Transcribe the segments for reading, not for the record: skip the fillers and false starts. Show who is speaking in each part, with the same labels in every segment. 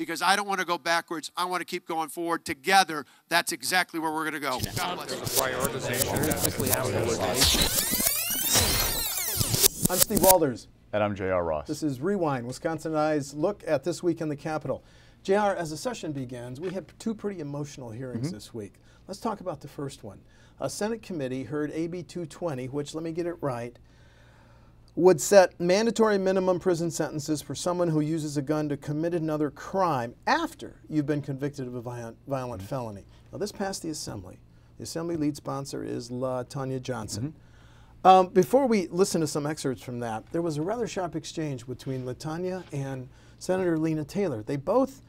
Speaker 1: because I don't want to go backwards. I want to keep going forward. Together, that's exactly where we're going to go. God bless.
Speaker 2: I'm Steve Walders.
Speaker 3: And I'm J.R. Ross.
Speaker 2: This is Rewind, Wisconsin Eye's look at this week in the Capitol. J.R., as the session begins, we had two pretty emotional hearings this week. Let's talk about the first one. A Senate committee heard AB 220, which, let me get it right, would set mandatory minimum prison sentences for someone who uses a gun to commit another crime after you've been convicted of a violent felony. Now, this passed the Assembly. The Assembly lead sponsor is LaTonya Johnson. Before we listen to some excerpts from that, there was a rather sharp exchange between LaTonya and Senator Lena Taylor. They both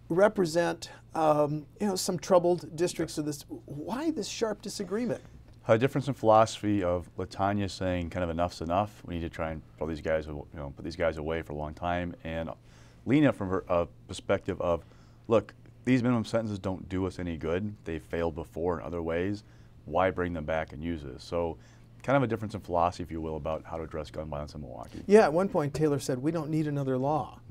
Speaker 2: represent some troubled districts of this. Why this sharp disagreement?
Speaker 3: A difference in philosophy of LaTonya saying kind of enough's enough. We need to try and throw these guys, put these guys away for a long time. And Lena from her perspective of, look, these minimum sentences don't do us any good. They've failed before in other ways. Why bring them back and use this? So kind of a difference in philosophy, if you will, about how to address gun violence in Milwaukee.
Speaker 2: Yeah, at one point Taylor said, we don't need another law.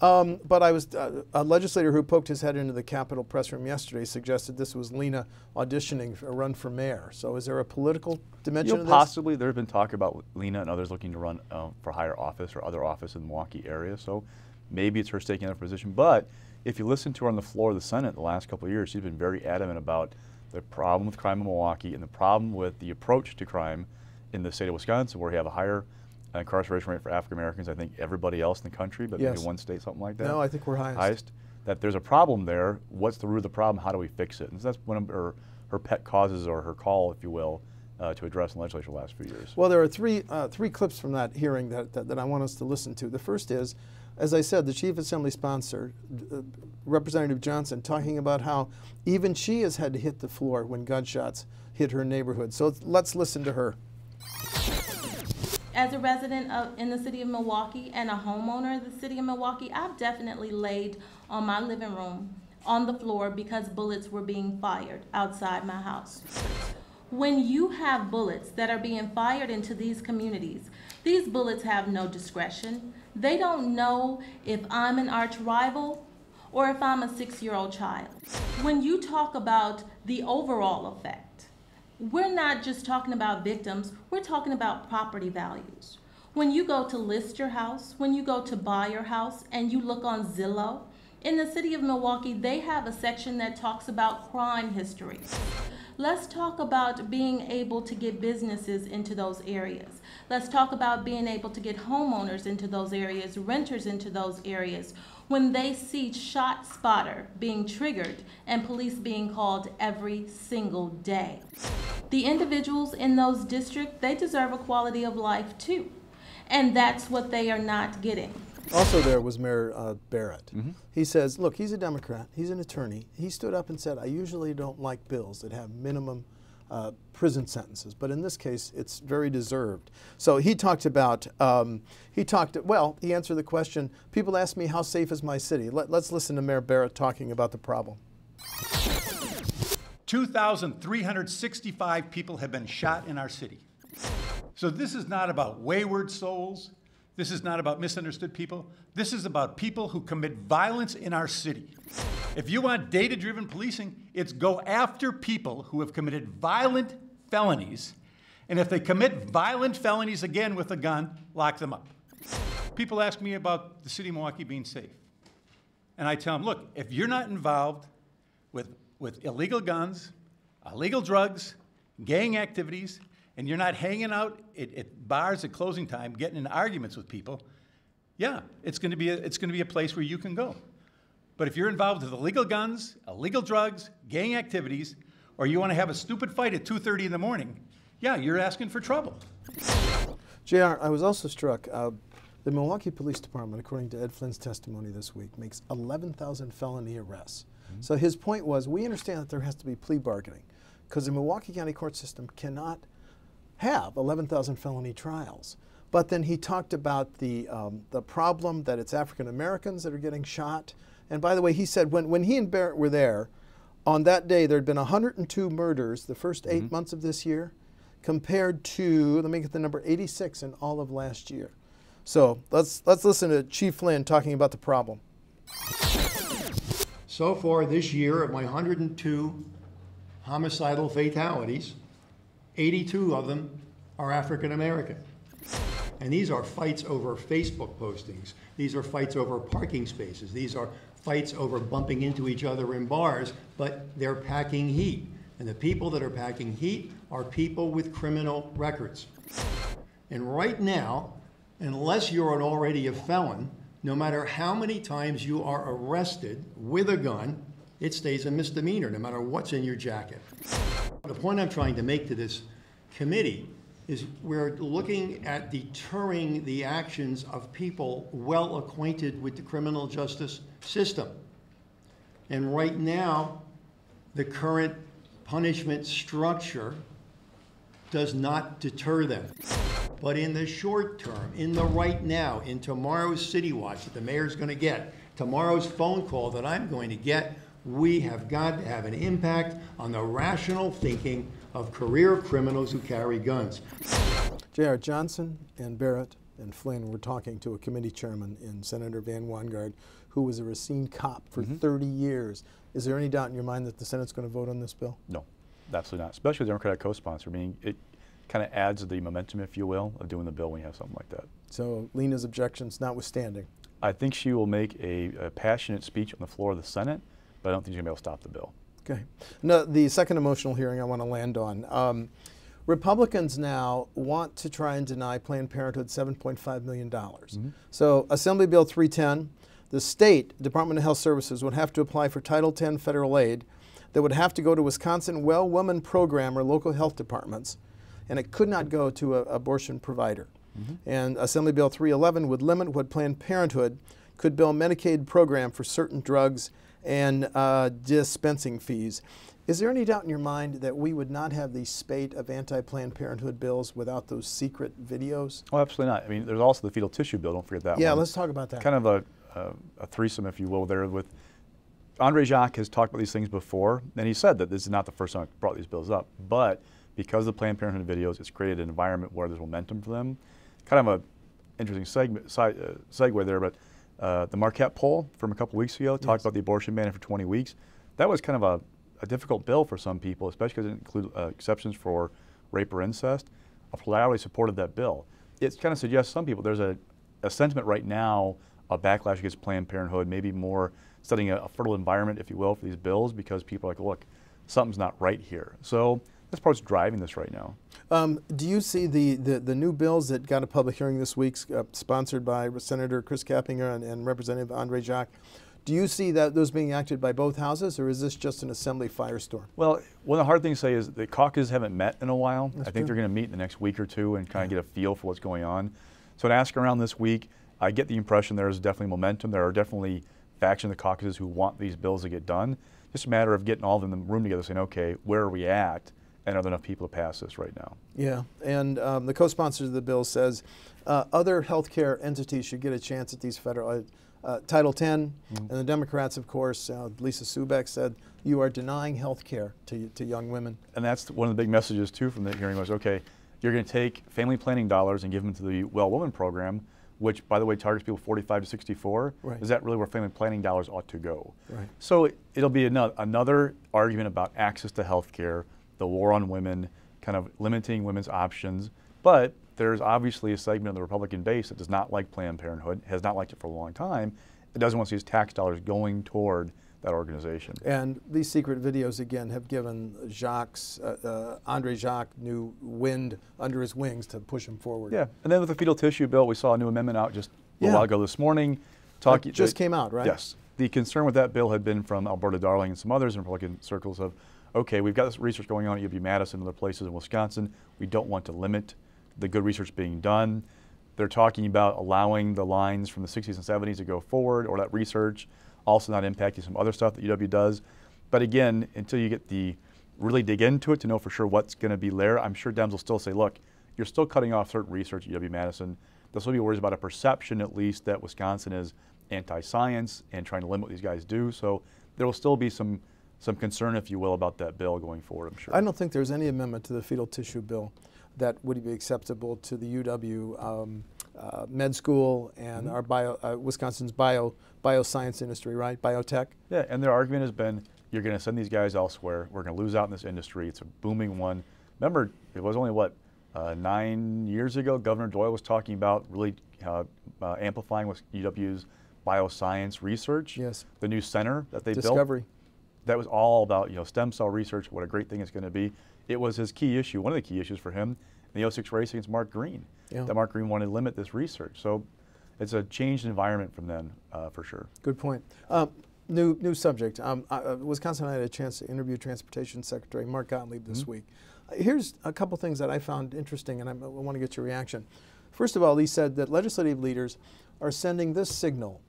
Speaker 2: But I was a legislator who poked his head into the Capitol press room yesterday suggested this was Lena auditioning for a run for mayor. So is there a political dimension of this?
Speaker 3: Possibly. There's been talk about Lena and others looking to run for higher office or other office in the Milwaukee area. So maybe it's her taking that position. But if you listen to her on the floor of the Senate the last couple of years, she's been very adamant about the problem with crime in Milwaukee and the problem with the approach to crime in the state of Wisconsin, where we have a higher incarceration rate for African Americans, I think everybody else in the country, but maybe one state, something like that.
Speaker 2: No, I think we're highest.
Speaker 3: That there's a problem there. What's the root of the problem? How do we fix it? And so that's one of her pet causes, or her call, if you will, to address in the legislature the last few years.
Speaker 2: Well, there are three clips from that hearing that I want us to listen to. The first is, as I said, the Chief Assembly sponsor, Representative Johnson, talking about how even she has had to hit the floor when gunshots hit her neighborhood. So let's listen to her.
Speaker 4: As a resident in the city of Milwaukee and a homeowner of the city of Milwaukee, I've definitely laid on my living room on the floor because bullets were being fired outside my house. When you have bullets that are being fired into these communities, these bullets have no discretion. They don't know if I'm an arch rival or if I'm a 6-year-old child. When you talk about the overall effect, we're not just talking about victims, we're talking about property values. When you go to list your house, when you go to buy your house, and you look on Zillow, in the city of Milwaukee, they have a section that talks about crime history. Let's talk about being able to get businesses into those areas. Let's talk about being able to get homeowners into those areas, renters into those areas, when they see ShotSpotter being triggered and police being called every single day. The individuals in those districts, they deserve a quality of life too. And that's what they are not getting.
Speaker 2: Also there was Mayor Barrett. He says, look, he's a Democrat, he's an attorney. He stood up and said, I usually don't like bills that have minimum prison sentences, but in this case, it's very deserved. So he talked about, he answered the question, people ask me, how safe is my city? Let's listen to Mayor Barrett talking about the problem.
Speaker 5: 2,365 people have been shot in our city. So this is not about wayward souls. This is not about misunderstood people. This is about people who commit violence in our city. If you want data-driven policing, it's go after people who have committed violent felonies, and if they commit violent felonies again with a gun, lock them up. People ask me about the city of Milwaukee being safe. And I tell them, look, if you're not involved with illegal guns, illegal drugs, gang activities, and you're not hanging out at bars at closing time, getting in arguments with people, yeah, it's going to be a place where you can go. But if you're involved with illegal guns, illegal drugs, gang activities, or you want to have a stupid fight at 2:30 in the morning, yeah, you're asking for trouble.
Speaker 2: JR, I was also struck. The Milwaukee Police Department, according to Ed Flynn's testimony this week, makes 11,000 felony arrests. So his point was, we understand that there has to be plea bargaining, because the Milwaukee County court system cannot have 11,000 felony trials. But then he talked about the problem that it's African Americans that are getting shot. And by the way, he said when he and Barrett were there, on that day there had been 102 murders the first 8 months of this year, compared to, let me get the number, 86 in all of last year. So let's listen to Chief Flynn talking about the problem.
Speaker 6: So far this year, of my 102 homicidal fatalities, 82 of them are African American. And these are fights over Facebook postings. These are fights over parking spaces. These are fights over bumping into each other in bars, but they're packing heat. And the people that are packing heat are people with criminal records. And right now, unless you're already a felon, no matter how many times you are arrested with a gun, it stays a misdemeanor, no matter what's in your jacket. The point I'm trying to make to this committee is we're looking at deterring the actions of people well acquainted with the criminal justice system. And right now, the current punishment structure does not deter them. But in the short term, in the right now, in tomorrow's City Watch that the mayor's going to get, tomorrow's phone call that I'm going to get, we have got to have an impact on the rational thinking of career criminals who carry guns.
Speaker 2: J.R. Johnson and Barrett and Flynn were talking to a committee chairman in Senator Van Wangard, who was a Racine cop for 30 years. Is there any doubt in your mind that the Senate's going to vote on this bill?
Speaker 3: No, absolutely not, especially the Democratic co-sponsor. I mean, it kind of adds the momentum, if you will, of doing the bill when you have something like that.
Speaker 2: So Lena's objections notwithstanding.
Speaker 3: I think she will make a passionate speech on the floor of the Senate, but I don't think she's going to be able to stop the bill.
Speaker 2: Okay. No, the second emotional hearing I want to land on. Republicans now want to try and deny Planned Parenthood $7.5 million. So Assembly Bill 310, the state Department of Health Services would have to apply for Title X federal aid that would have to go to Wisconsin Well Woman Program or local health departments, and it could not go to an abortion provider. And Assembly Bill 311 would limit what Planned Parenthood could bill Medicaid program for certain drugs and dispensing fees. Is there any doubt in your mind that we would not have the spate of anti-Planned Parenthood bills without those secret videos?
Speaker 3: Oh, absolutely not. I mean, there's also the fetal tissue bill. Don't forget that one.
Speaker 2: Yeah, let's talk about that.
Speaker 3: Kind of a threesome, if you will, there with Andre Jacques has talked about these things before, and he said that this is not the first time I brought these bills up, but because of the Planned Parenthood videos, it's created an environment where there's momentum for them. Kind of a interesting segue there, but the Marquette poll from a couple weeks ago talked about the abortion ban for 20 weeks. That was kind of a difficult bill for some people, especially because it included exceptions for rape or incest. A plurality supported that bill. It kind of suggests some people there's a sentiment right now of backlash against Planned Parenthood, maybe more setting a fertile environment, if you will, for these bills because people are like, look, something's not right here. So that's what's driving this right now.
Speaker 2: Do you see the new bills that got a public hearing this week, sponsored by Senator Chris Kappinger and Representative Andre Jacques? Do you see that those being acted by both houses, or is this just an assembly firestorm?
Speaker 3: Well, one of the hard things to say is the caucuses haven't met in a while.
Speaker 2: That's
Speaker 3: I think
Speaker 2: true.
Speaker 3: they're going to meet in the next week or two and kind of get a feel for what's going on. So in asking around this week, I get the impression there is definitely momentum. There are definitely factions of the caucuses who want these bills to get done. Just a matter of getting all of them in the room together saying, okay, where are we at? And are there enough people to pass this right now?
Speaker 2: Yeah, and the co-sponsor of the bill says other healthcare entities should get a chance at these federal Title X, and the Democrats, of course, Lisa Subeck said, you are denying health care to young women.
Speaker 3: And that's one of the big messages, too, from the hearing was, okay, you're going to take family planning dollars and give them to the Well Woman program, which, by the way, targets people 45 to 64.
Speaker 2: Right.
Speaker 3: Is that really where family planning dollars ought to go?
Speaker 2: Right.
Speaker 3: So it'll be another argument about access to health care, the war on women, kind of limiting women's options. But there's obviously a segment of the Republican base that does not like Planned Parenthood, has not liked it for a long time. It doesn't want to see its tax dollars going toward that organization.
Speaker 2: And these secret videos, again, have given Andre Jacques new wind under his wings to push him forward.
Speaker 3: Yeah, and then with the fetal tissue bill, we saw a new amendment out just a while ago this morning.
Speaker 2: It just came out, right?
Speaker 3: Yes. The concern with that bill had been from Alberta Darling and some others in Republican circles of, okay, we've got this research going on at UW-Madison and other places in Wisconsin. We don't want to limit the good research being done. They're talking about allowing the lines from the 60s and 70s to go forward, or that research, also not impacting some other stuff that UW does. But again, until you get really dig into it to know for sure what's going to be there, I'm sure Dems will still say, look, you're still cutting off certain research at UW-Madison. They'll still be worried about a perception, at least, that Wisconsin is anti-science and trying to limit what these guys do. So there will still be some concern, if you will, about that bill going forward, I'm sure.
Speaker 2: I don't think there's any amendment to the fetal tissue bill that would be acceptable to the UW med school and our Wisconsin's bioscience industry, right? Biotech.
Speaker 3: Yeah, and their argument has been, you're going to send these guys elsewhere. We're going to lose out in this industry. It's a booming one. Remember, it was only, 9 years ago, Governor Doyle was talking about really amplifying with UW's bioscience research. Yes. The new center that they built.
Speaker 2: Discovery.
Speaker 3: That was all about stem cell research, what a great thing it's going to be. It was his key issue, one of the key issues for him in the 06 race against Mark Green. Yeah. That Mark Green wanted to limit this research. So it's a changed environment from then, for sure.
Speaker 2: Good point. New subject. Wisconsin and I had a chance to interview Transportation Secretary Mark Gottlieb this week. Here's a couple things that I found interesting, and I want to get your reaction. First of all, he said that legislative leaders are sending this signal: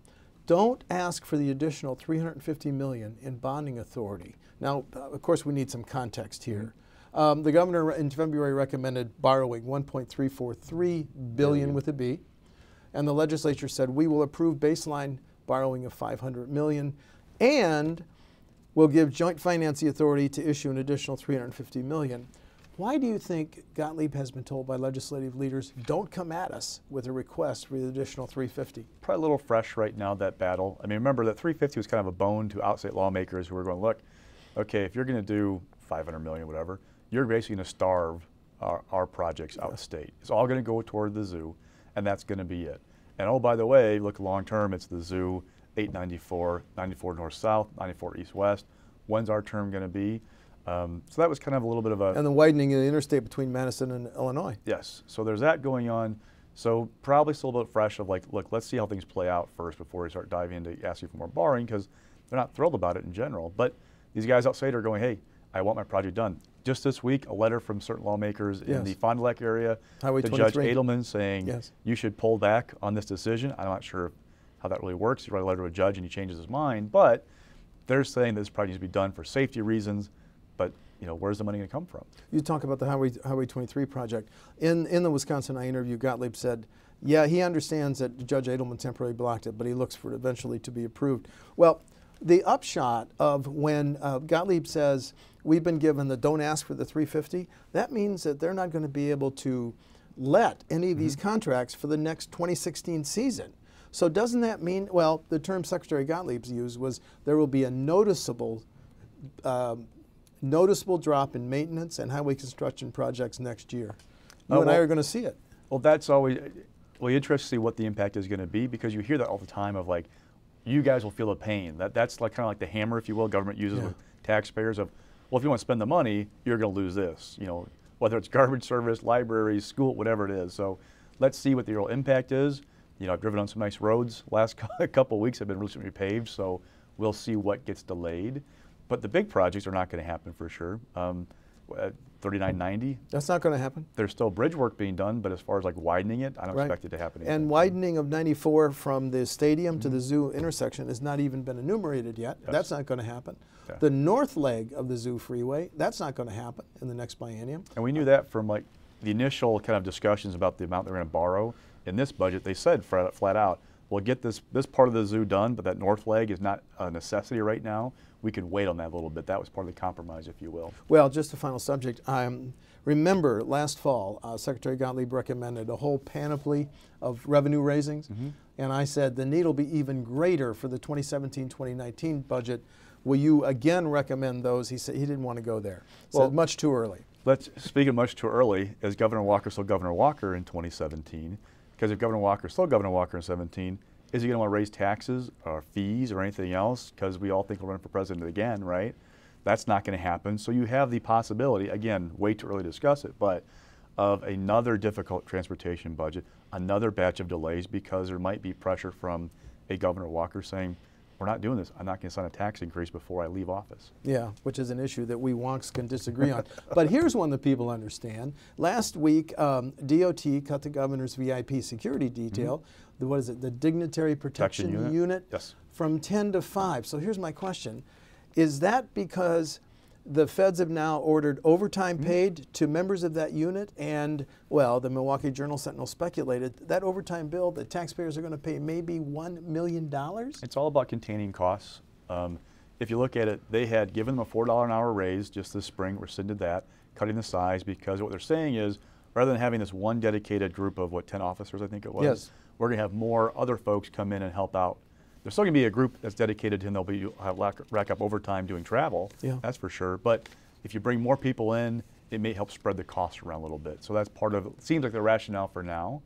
Speaker 2: don't ask for the additional $350 million in bonding authority. Now, of course, we need some context here. The governor in February recommended borrowing $1.343 billion with a B, and the legislature said we will approve baseline borrowing of $500 million, and we'll give joint finance the authority to issue an additional $350 million. Why do you think Gottlieb has been told by legislative leaders, don't come at us with a request for the additional $350?
Speaker 3: Probably a little fresh right now, that battle. I mean, remember that $350 was kind of a bone to outstate lawmakers who were going, look, okay, if you're going to do $500 million, whatever, you're basically going to starve our projects out of state. It's all going to go toward the zoo, and that's going to be it. And oh, by the way, look long term, it's the zoo, 894, 94 north-south, 94 east-west. When's our term going to be? So that was kind of a little bit of a...
Speaker 2: And the widening of the interstate between Madison and Illinois.
Speaker 3: Yes, so there's that going on. So probably still a bit fresh of like, look, let's see how things play out first before we start diving into asking for more borrowing, because they're not thrilled about it in general. But these guys outside are going, hey, I want my project done. Just this week, a letter from certain lawmakers in the Fond du Lac area
Speaker 2: Highway
Speaker 3: to
Speaker 2: 23.
Speaker 3: Judge Edelman saying you should pull back on this decision. I'm not sure how that really works. You write a letter to a judge and he changes his mind, but they're saying this project needs to be done for safety reasons, but where's the money going to come from?
Speaker 2: You talk about the Highway 23 project. In the Wisconsin I interview, Gottlieb said, yeah, he understands that Judge Edelman temporarily blocked it, but he looks for it eventually to be approved. Well, the upshot of when Gottlieb says we've been given the don't ask for the $350, that means that they're not going to be able to let any of these contracts for the next 2016 season. So doesn't that mean, well, the term Secretary Gottlieb's used was there will be a noticeable drop in maintenance and highway construction projects next year. You and I are going to see it.
Speaker 3: Well, that's always, interesting to see what the impact is going to be, because you hear that all the time of like, you guys will feel the pain. That's like kind of like the hammer, if you will, government uses with taxpayers of, well, if you want to spend the money, you're going to lose this. Whether it's garbage service, libraries, school, whatever it is. So let's see what the real impact is. I've driven on some nice roads. Last couple of weeks have been recently repaved, so we'll see what gets delayed. But the big projects are not going to happen for sure. 3990.
Speaker 2: That's not going to happen.
Speaker 3: There's still bridge work being done, but as far as like widening it, I don't expect it to happen.
Speaker 2: And widening of 94 from the stadium to the zoo intersection has not even been enumerated yet. Yes. That's not going to happen. Yeah. The north leg of the zoo freeway, that's not going to happen in the next biennium.
Speaker 3: And we knew that from like the initial kind of discussions about the amount they're going to borrow in this budget. They said flat out, we'll get this part of the zoo done, but that north leg is not a necessity right now. We can wait on that a little bit. That was part of the compromise, if you will.
Speaker 2: Well, just a final subject. Remember last fall, Secretary Gottlieb recommended a whole panoply of revenue raisings, and I said the need will be even greater for the 2017-2019 budget. Will you again recommend those? He said he didn't want to go there. Well, said much too early.
Speaker 3: Speak of much too early, is Governor Walker still Governor Walker in 2017? Because if Governor Walker is still Governor Walker in 2017, is he going to want to raise taxes or fees or anything else? Because we all think he'll run for president again, right? That's not going to happen. So you have the possibility, again, way too early to discuss it, but of another difficult transportation budget, another batch of delays, because there might be pressure from a Governor Walker saying, we're not doing this. I'm not going to sign a tax increase before I leave office. Yeah,
Speaker 2: which is an issue that we wonks can disagree on. But here's one that people understand. Last week, DOT cut the governor's VIP security detail, what is it, the Dignitary Protection Unit, from 10 to 5. So here's my question. Is that because the feds have now ordered overtime paid to members of that unit, and, well, the Milwaukee Journal-Sentinel speculated that overtime bill that taxpayers are going to pay maybe $1 million?
Speaker 3: It's all about containing costs. If you look at it, they had given them a $4 an hour raise just this spring, rescinded that, cutting the size, because what they're saying is rather than having this one dedicated group of, 10 officers, I think it was,
Speaker 2: Yes.
Speaker 3: we're going to have more other folks come in and help out. There's still going to be a group that's dedicated to him. They'll have rack up overtime doing travel,
Speaker 2: Yeah.
Speaker 3: that's for sure. But if you bring more people in, it may help spread the cost around a little bit. So that's part of it. Seems like the rationale for now.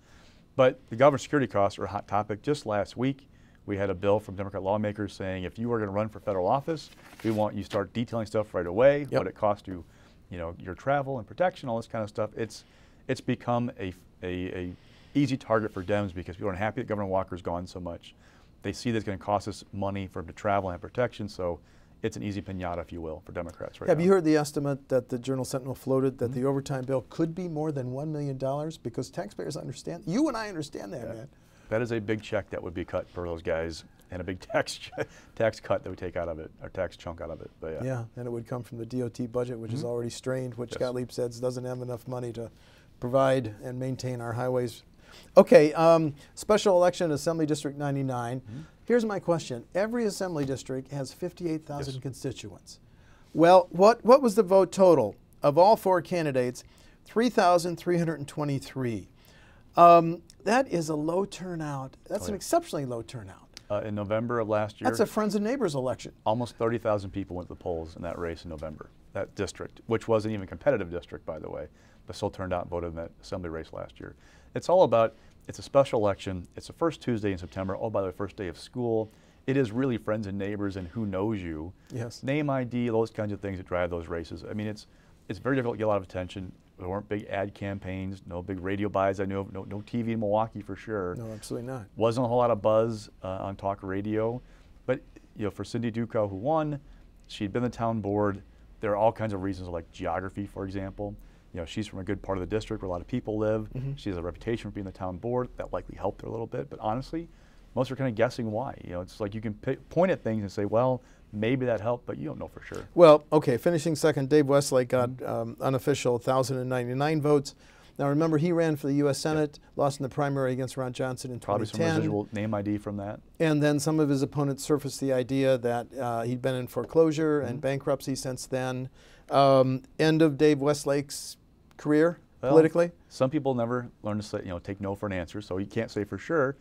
Speaker 3: But the governor's security costs are a hot topic. Just last week, we had a bill from Democrat lawmakers saying if you are going to run for federal office, we want you to start detailing stuff right away,
Speaker 2: Yep.
Speaker 3: what it costs you, your travel and protection, all this kind of stuff. It's become a easy target for Dems because people aren't happy that Governor Walker's gone so much. They see that it's going to cost us money for him to travel and have protection, so it's an easy pinata, if you will, for Democrats right now.
Speaker 2: Have you heard the estimate that the Journal Sentinel floated that the overtime bill could be more than $1 million? Because taxpayers understand. You and I understand that, man.
Speaker 3: That is a big check that would be cut for those guys, and a big tax cut that would take out of it, or tax chunk out of it. But
Speaker 2: Yeah, and it would come from the DOT budget, which is already strained, which Gottlieb says doesn't have enough money to provide and maintain our highways. Okay, special election, Assembly District 99. Here's my question. Every Assembly District has 58,000 constituents. Well, what was the vote total? Of all 4 candidates, 3,323. That is a low turnout. That's an exceptionally low turnout.
Speaker 3: in November of last year,
Speaker 2: That's a Friends and Neighbors election.
Speaker 3: almost 30,000 people went to the polls in that race in November, that district, which wasn't even a competitive district, by the way, but still turned out and voted in that assembly race last year. It's all about, it's a special election. It's the first Tuesday in September. Oh, by the way, first day of school. It is really friends and neighbors and who knows you.
Speaker 2: Yes.
Speaker 3: Name ID, those kinds of things that drive those races. I mean, it's very difficult to get a lot of attention. There weren't big ad campaigns, no big radio buys. I knew of, no TV in Milwaukee for sure.
Speaker 2: No, absolutely not.
Speaker 3: Wasn't a whole lot of buzz on talk radio, but for Cindy Duco, who won, she'd been the town board. There are all kinds of reasons, like geography, for example. She's from a good part of the district where a lot of people live.
Speaker 2: Mm-hmm.
Speaker 3: She has a reputation for being the town board. That likely helped her a little bit, but honestly, most are kind of guessing why. It's like you can point at things and say, well, maybe that helped, but you don't know for sure.
Speaker 2: Well, okay, finishing second, Dave Westlake got unofficial 1,099 votes. Now remember, he ran for the U.S. Senate, lost in the primary against Ron Johnson in 2010.
Speaker 3: Probably some residual name ID from that.
Speaker 2: And then some of his opponents surfaced the idea that he'd been in foreclosure and bankruptcy since then. End of Dave Westlake's career politically?
Speaker 3: Some people never learn to say, take no for an answer, so you can't say for sure.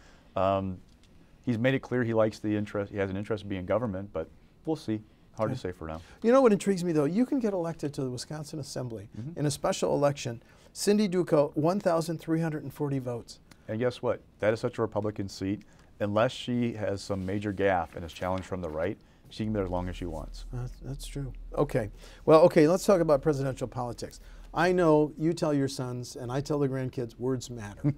Speaker 3: He's made it clear he likes the interest. He has an interest in being in government, but we'll see. Hard to say for now.
Speaker 2: You know what intrigues me, though? You can get elected to the Wisconsin Assembly in a special election. Cindy Duco, 1,340 votes.
Speaker 3: And guess what? That is such a Republican seat. Unless she has some major gaffe and is challenged from the right, she can be there as long as she wants.
Speaker 2: That's true. Okay. Well, okay, let's talk about presidential politics. I know you tell your sons, and I tell the grandkids, words matter.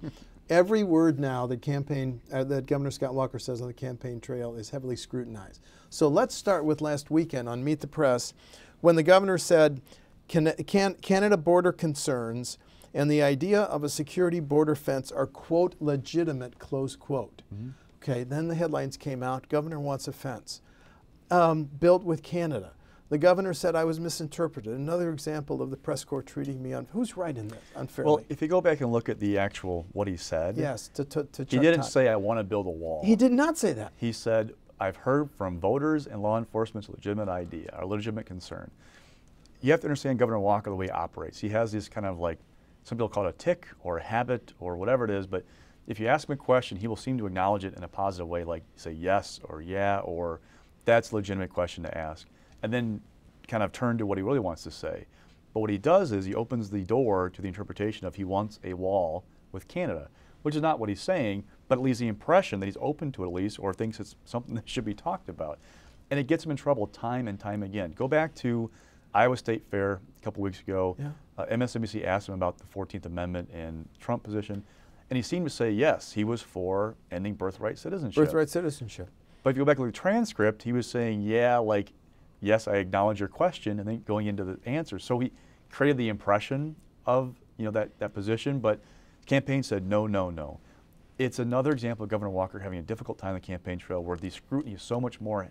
Speaker 2: Every word now that Governor Scott Walker says on the campaign trail is heavily scrutinized. So let's start with last weekend on Meet the Press, when the governor said, Canada border concerns and the idea of a security border fence are, quote, legitimate, close quote. Okay, then the headlines came out, governor wants a fence built with Canada. The governor said I was misinterpreted. Another example of the press corps treating me who's right in this unfairly?
Speaker 3: Well, if you go back and look at the actual, what he said.
Speaker 2: Yes, to
Speaker 3: he didn't say, I want to build a wall.
Speaker 2: He did not say that.
Speaker 3: He said, I've heard from voters and law enforcement's legitimate idea, or legitimate concern. You have to understand Governor Walker, the way he operates. He has this kind of like, some people call it a tick or a habit or whatever it is, but if you ask him a question, he will seem to acknowledge it in a positive way, like say yes or yeah, or that's a legitimate question to ask. And then kind of turn to what he really wants to say. But what he does is he opens the door to the interpretation of he wants a wall with Canada, which is not what he's saying, but it leaves the impression that he's open to it at least, or thinks it's something that should be talked about. And it gets him in trouble time and time again. Go back to Iowa State Fair a couple weeks ago.
Speaker 2: Yeah.
Speaker 3: MSNBC asked him about the 14th Amendment and Trump position, and he seemed to say yes, he was for ending birthright citizenship.
Speaker 2: Birthright citizenship.
Speaker 3: But if you go back to the transcript, he was saying, yeah, like, yes, I acknowledge your question, and then going into the answer. So he created the impression of that position, but the campaign said no, no, no. It's another example of Governor Walker having a difficult time on the campaign trail where the scrutiny is so much more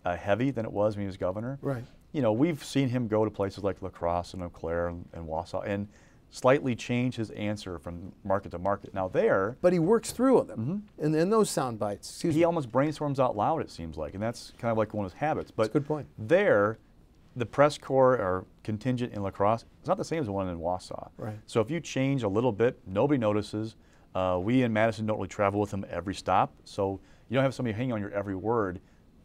Speaker 3: heavy than it was when he was governor.
Speaker 2: Right.
Speaker 3: We've seen him go to places like La Crosse and Eau Claire and Wausau and slightly change his answer from market to market. Now there,
Speaker 2: but he works through them in those sound bites.
Speaker 3: He almost brainstorms out loud, it seems like, and that's kind of like one of his habits. But
Speaker 2: that's a good point.
Speaker 3: There, the press corps or contingent in La Crosse is not the same as the one in Wausau.
Speaker 2: Right.
Speaker 3: So if you change a little bit, nobody notices. We in Madison don't really travel with him every stop, so you don't have somebody hanging on your every word.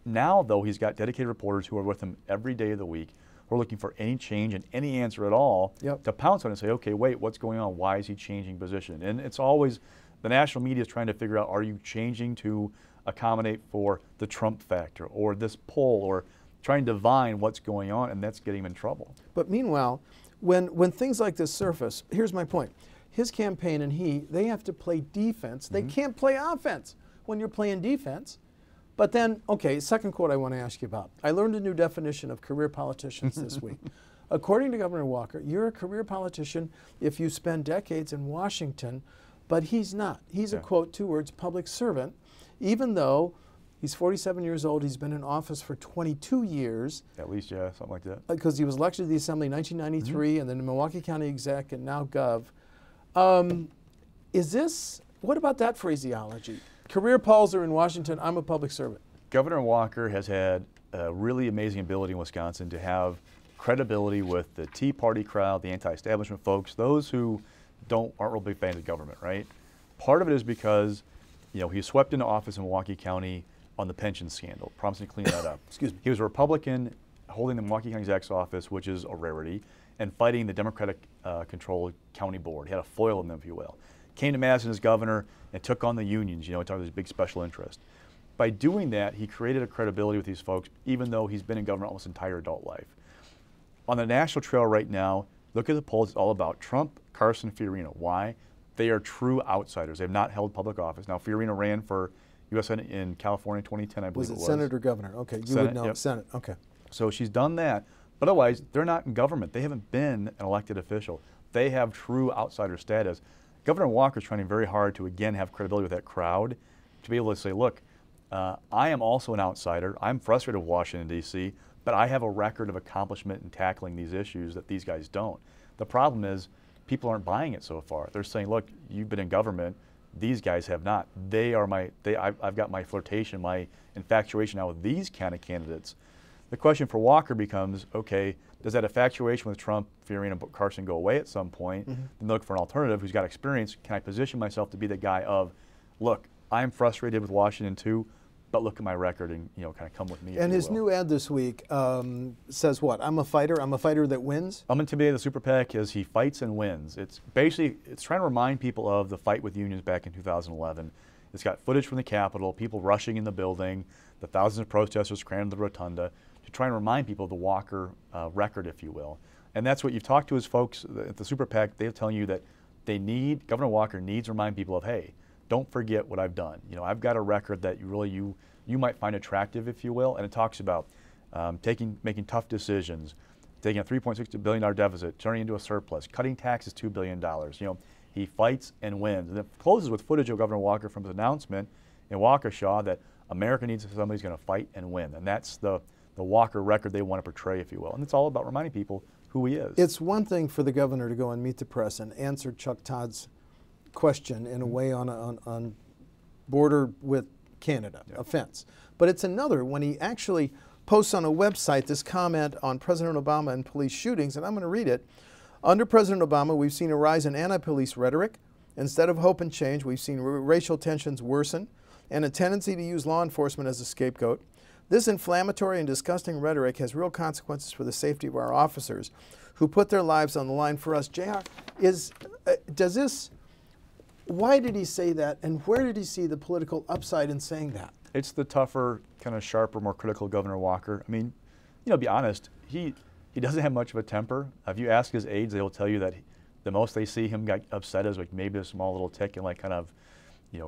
Speaker 3: Now, though, he's got dedicated reporters who are with him every day of the week, who are looking for any change and any answer at all to pounce on and say, okay, wait, what's going on? Why is he changing position? And it's always, the national media is trying to figure out, are you changing to accommodate for the Trump factor or this poll, or trying to divine what's going on, and that's getting him in trouble.
Speaker 2: But meanwhile, when things like this surface, here's my point. His campaign and they have to play defense. They can't play offense when you're playing defense. But then, okay, second quote I want to ask you about. I learned a new definition of career politicians this week. According to Governor Walker, you're a career politician if you spend decades in Washington, but he's not. He's a, quote, 2 words, public servant, even though he's 47 years old, he's been in office for 22 years.
Speaker 3: At least, yeah, something like that.
Speaker 2: Because he was elected to the Assembly in 1993, and then the Milwaukee County exec, and now gov. What about that phraseology? Career polls are in Washington, I'm a public servant.
Speaker 3: Governor Walker has had a really amazing ability in Wisconsin to have credibility with the Tea Party crowd, the anti-establishment folks, those who aren't real big fans of government, right? Part of it is because, he swept into office in Milwaukee County on the pension scandal, promising to clean that up.
Speaker 2: Excuse me.
Speaker 3: He was a Republican holding the Milwaukee County exec's office, which is a rarity, and fighting the Democratic-controlled county board. He had a foil in them, if you will. Came to Madison as governor and took on the unions, he talked about his big special interest. By doing that, he created a credibility with these folks, even though he's been in government almost his entire adult life. On the national trail right now, look at the polls, it's all about Trump, Carson, Fiorina. Why? They are true outsiders. They have not held public office. Now, Fiorina ran for U.S. Senate in California in 2010, I believe it was.
Speaker 2: Senate or governor? Okay, you
Speaker 3: Senate,
Speaker 2: would know.
Speaker 3: yep.
Speaker 2: Senate, okay.
Speaker 3: So she's done that. But otherwise, they're not in government. They haven't been an elected official. They have true outsider status. Governor Walker's trying very hard to, again, have credibility with that crowd, to be able to say, look, I am also an outsider. I'm frustrated with Washington, D.C., but I have a record of accomplishment in tackling these issues that these guys don't. The problem is people aren't buying it so far. They're saying, look, you've been in government. These guys have not. I've got my flirtation, my infatuation now with these kind of candidates. The question for Walker becomes, okay, does that infatuation with Trump, Fiorina, and Carson go away at some point? Then look for an alternative who's got experience. Can I position myself to be the guy of, look, I'm frustrated with Washington too, but look at my record and kind of come with me.
Speaker 2: And his new ad this week says what? I'm a fighter that wins?
Speaker 3: I'm intimidated the Super PAC as he fights and wins. It's basically, it's trying to remind people of the fight with unions back in 2011. It's got footage from the Capitol, people rushing in the building, the thousands of protesters crammed the rotunda, to try and remind people of the Walker record, if you will. And that's what you've talked to his folks at the Super PAC. They're telling you that Governor Walker needs to remind people of, hey, don't forget what I've done. I've got a record that you might find attractive, if you will. And it talks about making tough decisions, taking a $3.6 billion deficit, turning into a surplus, cutting taxes $2 billion. He fights and wins. And it closes with footage of Governor Walker from his announcement in Waukesha that America needs somebody who's going to fight and win. And that's the Walker record they want to portray, if you will. And it's all about reminding people who he is.
Speaker 2: It's one thing for the governor to go and meet the press and answer Chuck Todd's question in a way on border with Canada, offense. But it's another when he actually posts on a website this comment on President Obama and police shootings, and I'm going to read it. Under President Obama, we've seen a rise in anti-police rhetoric. Instead of hope and change, we've seen racial tensions worsen and a tendency to use law enforcement as a scapegoat. This inflammatory and disgusting rhetoric has real consequences for the safety of our officers who put their lives on the line for us. JR, why did he say that, and where did he see the political upside in saying that?
Speaker 3: It's the tougher, kind of sharper, more critical Governor Walker. I mean, to be honest, he doesn't have much of a temper. If you ask his aides, they will tell you that the most they see him get upset is like maybe a small little tick and like kind of,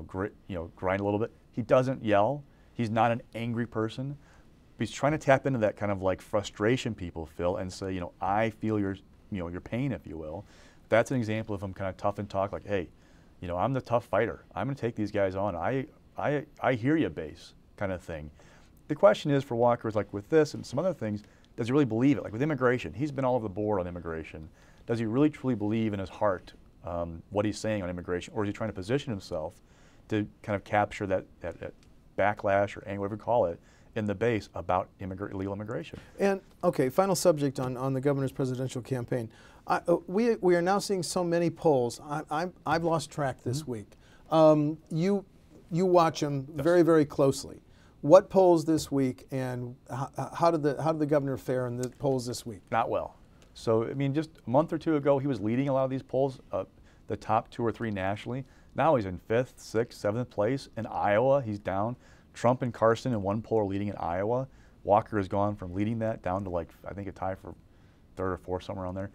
Speaker 3: grind a little bit. He doesn't yell. He's not an angry person. But he's trying to tap into that kind of like frustration people feel and say, I feel your pain, if you will. That's an example of him kind of tough and talk like, hey, I'm the tough fighter. I'm going to take these guys on. I hear you, base kind of thing. The question is for Walker is like with this and some other things, does he really believe it? Like with immigration, he's been all over the board on immigration. Does he really truly believe in his heart what he's saying on immigration, or is he trying to position himself to kind of capture that backlash or anger, whatever you call it, in the base about illegal immigration.
Speaker 2: And okay, final subject on the governor's presidential campaign. We are now seeing so many polls. I've lost track this week. You watch them very, very closely. What polls this week, and how did the governor fare in the polls this week?
Speaker 3: Not well. So I mean, just a month or two ago, he was leading a lot of these polls, the top 2 or 3 nationally. Now he's in 5th, 6th, 7th place. In Iowa, he's down. Trump and Carson in one poll are leading in Iowa. Walker has gone from leading that down to, like, I think a tie for 3rd or 4th, somewhere around there.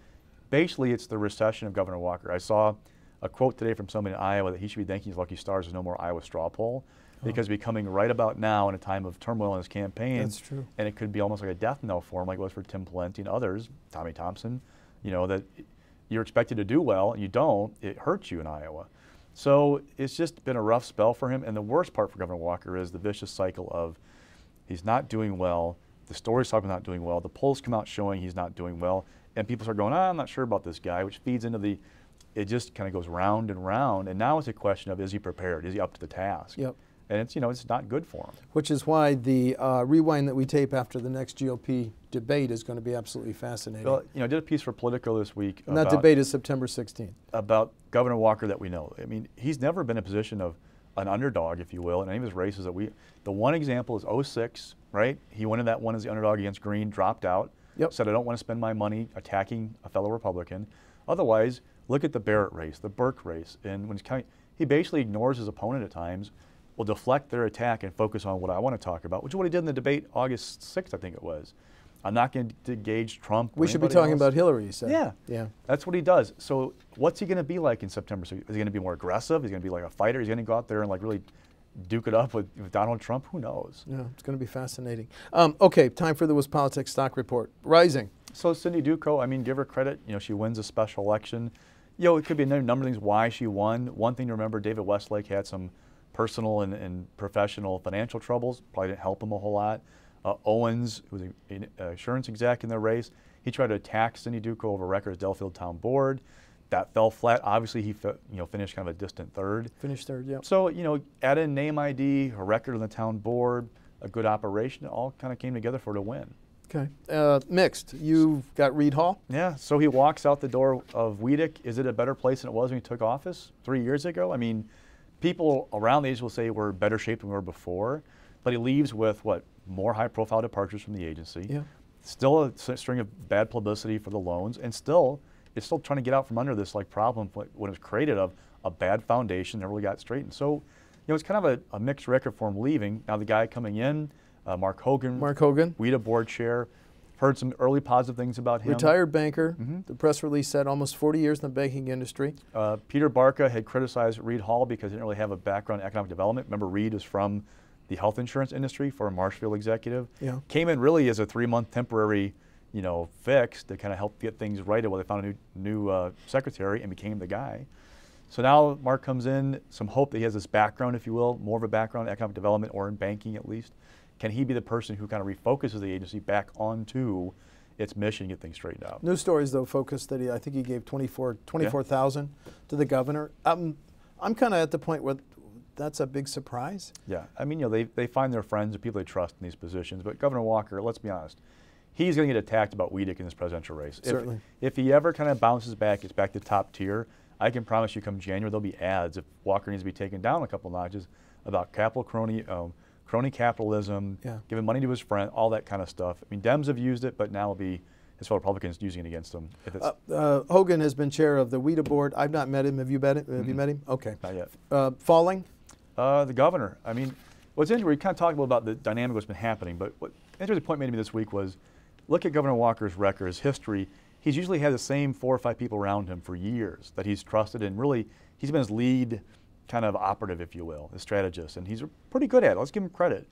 Speaker 3: Basically, it's the recession of Governor Walker. I saw a quote today from somebody in Iowa that he should be thanking his lucky stars there's no more Iowa straw poll, because becoming right about now in a time of turmoil in his campaign.
Speaker 2: That's true.
Speaker 3: And it could be almost like a death knell for him, like it was for Tim Pawlenty and others, Tommy Thompson, you know, that you're expected to do well and you don't, it hurts you in Iowa. So it's just been a rough spell for him. And the worst part for Governor Walker is the vicious cycle of he's not doing well, the stories talk about not doing well, the polls come out showing he's not doing well, and people start going, I'm not sure about this guy, which feeds into it just kind of goes round and round. And now it's a question of, is he prepared? Is he up to the task?
Speaker 2: Yep.
Speaker 3: And it's, you know, it's not good for him.
Speaker 2: Which is why the rewind that we tape after the next GOP debate is going to be absolutely fascinating.
Speaker 3: Well, you know, I did a piece for Politico this week
Speaker 2: And that debate is September 16th.
Speaker 3: about Governor Walker that we know. I mean, he's never been in a position of an underdog, if you will, in any of his races that the one example is 06, right? He won in that one as the underdog against Green, dropped out, said, I don't want to spend my money attacking a fellow Republican. Otherwise, look at the Barrett race, the Burke race, and when he basically ignores his opponent at times, will deflect their attack and focus on what I want to talk about, which is what he did in the debate August 6th, I think it was. I'm not going to gauge Trump.
Speaker 2: We should be talking about Hillary, you said.
Speaker 3: Yeah.
Speaker 2: Yeah.
Speaker 3: That's what he does. So what's he going to be like in September? So is he going to be more aggressive? Is he going to be like a fighter? Is he going to go out there and like really duke it up with Donald Trump? Who knows?
Speaker 2: Yeah, it's going to be fascinating. Okay, time for the WisPolitics stock report. Rising.
Speaker 3: So Cindy Duco, I mean, give her credit. You know, she wins a special election. You know, it could be a number of things why she won. One thing to remember, David Westlake had some personal and professional financial troubles. Probably didn't help him a whole lot. Owens, who was an insurance exec in the race, he tried to attack Cindy Duco over record as Delafield Town Board. That fell flat. Obviously, he finished kind of a distant third.
Speaker 2: Finished third, yeah.
Speaker 3: So, you know, add in name ID, a record on the town board, a good operation, it all kind of came together for her to win.
Speaker 2: Okay. Mixed. You've got Reed Hall?
Speaker 3: Yeah, so he walks out the door of Weedick. Is it a better place than it was when he took office 3 years ago? I mean, people around the age will say we're in better shape than we were before, but he leaves with, what, more high-profile departures from the agency. Yeah. Still a string of bad publicity for the loans, and it's still trying to get out from under this like problem when it was created of a bad foundation, never really got straightened. So, you know, it's kind of a mixed record for him leaving. Now the guy coming in, Mark Hogan, WIDA board chair, heard some early positive things about him.
Speaker 2: Retired banker. The press release said almost 40 years in the banking industry.
Speaker 3: Peter Barca had criticized Reed Hall because he didn't really have a background in economic development. Remember, Reed is from the health insurance industry for a Marshfield executive. Yeah. Came in really as a 3-month temporary, you know, fix to kind of help get things righted while they found a new secretary and became the guy. So now Mark comes in, some hope that he has this background, if you will, more of a background in economic development or in banking at least. Can he be the person who kind of refocuses the agency back onto its mission, get things straightened out?
Speaker 2: News stories, though, focused that I think he gave 24,000 to the governor. I'm kind of at the point where that's a big surprise.
Speaker 3: Yeah, I mean, you know, they find their friends and people they trust in these positions. But Governor Walker, let's be honest, he's going to get attacked about Weedick in this presidential race.
Speaker 2: Certainly.
Speaker 3: If he ever kind of bounces back, gets back to top tier, I can promise you come January there'll be ads if Walker needs to be taken down a couple notches about crony capitalism, giving money to his friend, all that kind of stuff. I mean, Dems have used it, but now it'll be his fellow Republicans using it against them. If it's
Speaker 2: Hogan has been chair of the WIDA board. I've not met him. Have you met him? Have you met him? Okay.
Speaker 3: Not yet.
Speaker 2: Falling?
Speaker 3: The governor. I mean, what's interesting, we kind of talked about the dynamic what's been happening, but what interesting point made to me this week was, look at Governor Walker's record, his history. He's usually had the same 4 or 5 people around him for years that he's trusted, and really, he's been his lead kind of operative, if you will, his strategist, and he's pretty good at it. Let's give him credit.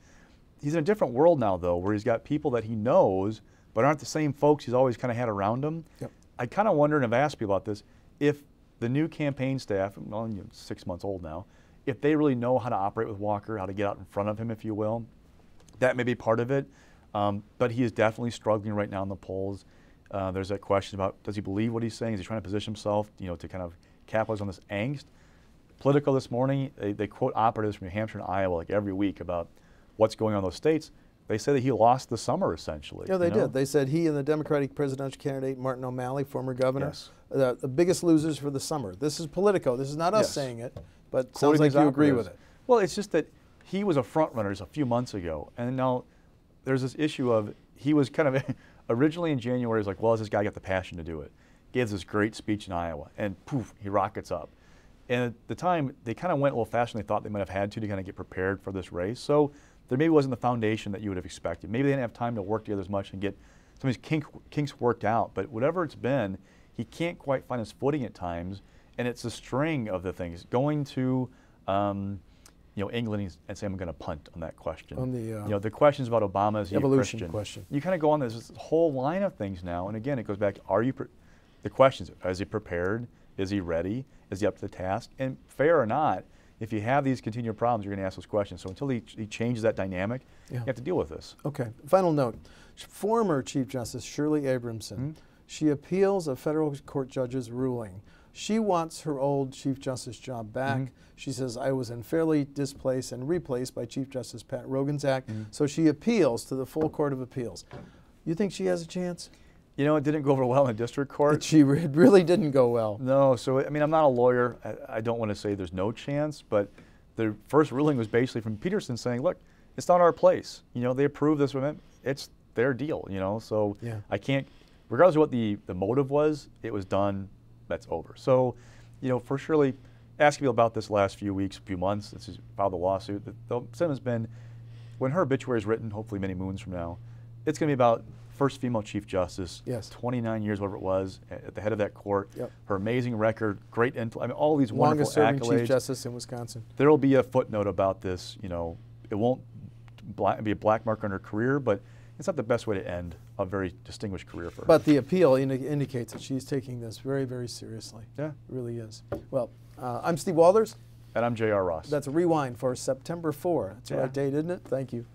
Speaker 3: He's in a different world now, though, where he's got people that he knows, but aren't the same folks he's always kind of had around him. Yep. I kind of wonder, and I've asked people about this, if the new campaign staff, well, 6 months old now, if they really know how to operate with Walker, how to get out in front of him, if you will. That may be part of it, but he is definitely struggling right now in the polls. There's that question about, does he believe what he's saying? Is he trying to position himself, you know, to kind of capitalize on this angst? Politico this morning, they quote operatives from New Hampshire and Iowa like every week about what's going on in those states. they say that he lost the summer essentially.
Speaker 2: Yeah, they
Speaker 3: you know?
Speaker 2: did. They said he and the Democratic presidential candidate, Martin O'Malley, former governor,
Speaker 3: Yes.
Speaker 2: the biggest losers for the summer. This is Politico. This is not us
Speaker 3: Yes.
Speaker 2: saying it, but
Speaker 3: Quoting
Speaker 2: sounds like
Speaker 3: these
Speaker 2: you agree
Speaker 3: operatives.
Speaker 2: with it.
Speaker 3: Well, it's just that he was a front runner a few months ago, and now there's this issue of he was kind of originally in January, he was like, well, has this guy got the passion to do it? Gives this great speech in Iowa, and poof, he rockets up. And at the time, they kind of went a little faster than they thought they might have had to kind of get prepared for this race. So there maybe wasn't the foundation that you would have expected. Maybe they didn't have time to work together as much and get some of these kinks worked out. But whatever it's been, he can't quite find his footing at times. And it's a string of the things. Going to England and saying, I'm going to punt on that question.
Speaker 2: On the,
Speaker 3: the questions about Obama as a
Speaker 2: evolution
Speaker 3: Christian.
Speaker 2: question.
Speaker 3: You kind of go on this whole line of things now. And again, it goes back, the questions, is he prepared? Is he ready? Is he up to the task? And fair or not, if you have these continued problems, you're going to ask those questions. So until he changes that dynamic, you have to deal with this.
Speaker 2: Okay. Final note. Former Chief Justice Shirley Abramson, she appeals a federal court judge's ruling. She wants her old Chief Justice job back. She says, I was unfairly displaced and replaced by Chief Justice Pat Roggensack. So she appeals to the full Court of Appeals. You think she has a chance?
Speaker 3: You know, it didn't go over well in the district court.
Speaker 2: It really didn't go well.
Speaker 3: No, so I mean, I'm not a lawyer. I don't want to say there's no chance, but the first ruling was basically from Peterson saying, look, it's not our place. You know, they approved this event. It's their deal, you know, so I can't, regardless of what the motive was, it was done, that's over. So, you know, for Shirley, asking people about this last few weeks, few months, since she's filed the lawsuit, the sentiment has been, when her obituary is written, hopefully many moons from now, it's going to be about first female Chief Justice, 29 years, whatever it was, at the head of that court. Her amazing record, great influence, I mean, all these wonderful accolades.
Speaker 2: Longest serving Chief Justice in Wisconsin.
Speaker 3: There will be a footnote about this, you know, it won't be a black mark on her career, but it's not the best way to end a very distinguished career for her.
Speaker 2: But the appeal indicates that she's taking this very, very seriously.
Speaker 3: Yeah.
Speaker 2: It really is. Well, I'm Steve Walders.
Speaker 3: And I'm J.R. Ross.
Speaker 2: That's a rewind for September 4. That's the right date, isn't it? Thank you.